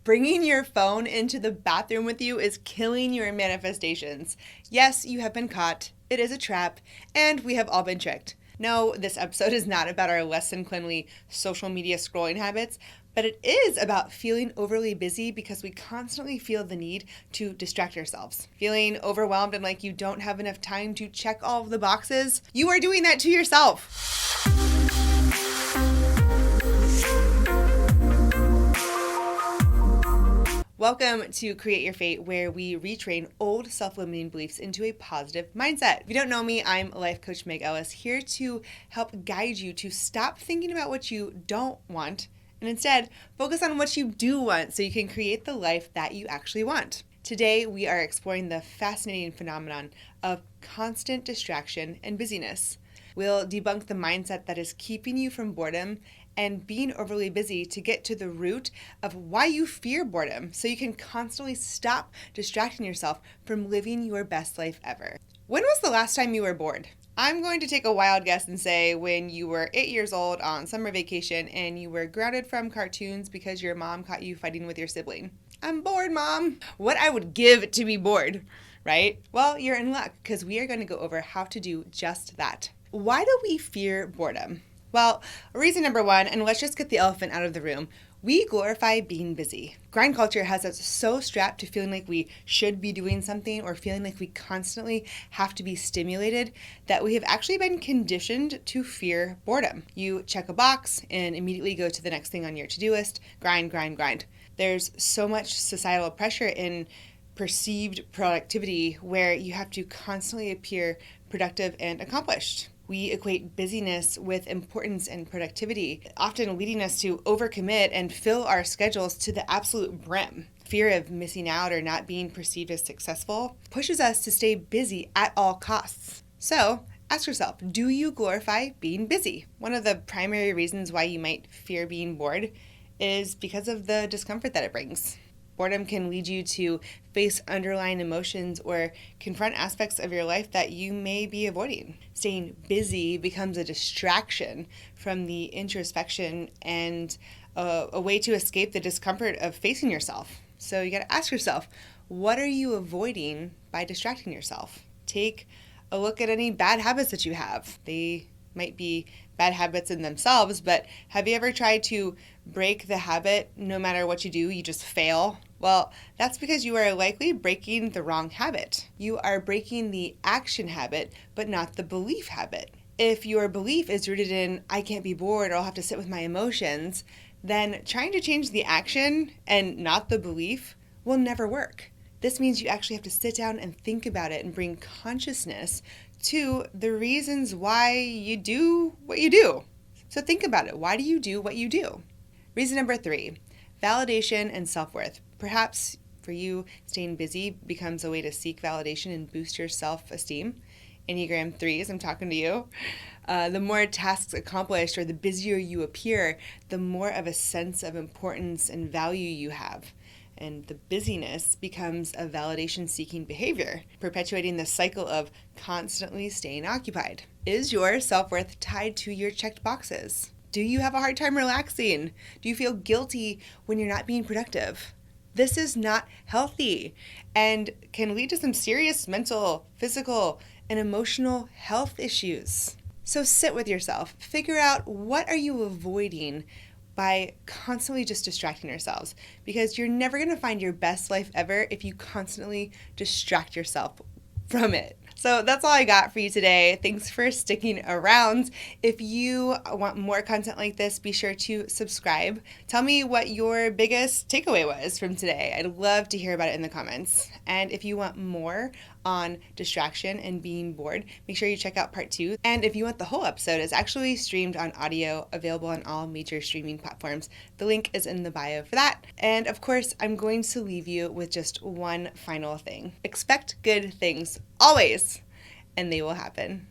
Bringing your phone into the bathroom with you is killing your manifestations. Yes, you have been caught. It is a trap, and we have all been tricked. No, this episode is not about our less than cleanly social media scrolling habits, but it is about feeling overly busy because we constantly feel the need to distract ourselves. Feeling overwhelmed and like you don't have enough time to check all of the boxes. You are doing that to yourself. Welcome to Create Your Fate, where we retrain old self-limiting beliefs into a positive mindset. If you don't know me, I'm life coach Meg Ellis, here to help guide you to stop thinking about what you don't want and instead focus on what you do want so you can create the life that you actually want. Today, we are exploring the fascinating phenomenon of constant distraction and busyness. We'll debunk the mindset that is keeping you from boredom and being overly busy to get to the root of why you fear boredom so you can constantly stop distracting yourself from living your best life ever. When was the last time you were bored? I'm going to take a wild guess and say when you were 8 years old on summer vacation and you were grounded from cartoons because your mom caught you fighting with your sibling. I'm bored, Mom. What I would give to be bored, right? Well, you're in luck because we are going to go over how to do just that. Why do we fear boredom? Well, reason number one, and let's just get the elephant out of the room, we glorify being busy. Grind culture has us so strapped to feeling like we should be doing something or feeling like we constantly have to be stimulated that we have actually been conditioned to fear boredom. You check a box and immediately go to the next thing on your to-do list, grind, grind, grind. There's so much societal pressure in perceived productivity where you have to constantly appear productive and accomplished. We equate busyness with importance and productivity, often leading us to overcommit and fill our schedules to the absolute brim. Fear of missing out or not being perceived as successful pushes us to stay busy at all costs. So, ask yourself, do you glorify being busy? One of the primary reasons why you might fear being bored is because of the discomfort that it brings. Boredom can lead you to face underlying emotions or confront aspects of your life that you may be avoiding. Staying busy becomes a distraction from the introspection and a way to escape the discomfort of facing yourself. So you got to ask yourself, what are you avoiding by distracting yourself? Take a look at any bad habits that you have. They might be bad habits in themselves, but have you ever tried to break the habit? No matter what you do, you just fail. Well, that's because you are likely breaking the wrong habit. You are breaking the action habit, but not the belief habit. If your belief is rooted in, I can't be bored or I'll have to sit with my emotions, then trying to change the action and not the belief will never work. This means you actually have to sit down and think about it and bring consciousness to the reasons why you do what you do. So think about it. Why do you do what you do? Reason number 3, validation and self-worth. Perhaps for you, staying busy becomes a way to seek validation and boost your self-esteem. Enneagram 3s, I'm talking to you. The more tasks accomplished or the busier you appear, the more of a sense of importance and value you have. And the busyness becomes a validation-seeking behavior, perpetuating the cycle of constantly staying occupied. Is your self-worth tied to your checked boxes? Do you have a hard time relaxing? Do you feel guilty when you're not being productive? This is not healthy and can lead to some serious mental, physical, and emotional health issues. So sit with yourself. Figure out, what are you avoiding by constantly just distracting yourselves? Because you're never going to find your best life ever if you constantly distract yourself from it. So that's all I got for you today. Thanks for sticking around. If you want more content like this, be sure to subscribe. Tell me what your biggest takeaway was from today. I'd love to hear about it in the comments. And if you want more on distraction and being bored, make sure you check out part 2. And if you want the whole episode, it's actually streamed on audio, available on all major streaming platforms. The link is in the bio for that. And of course, I'm going to leave you with just one final thing. Expect good things always, and they will happen.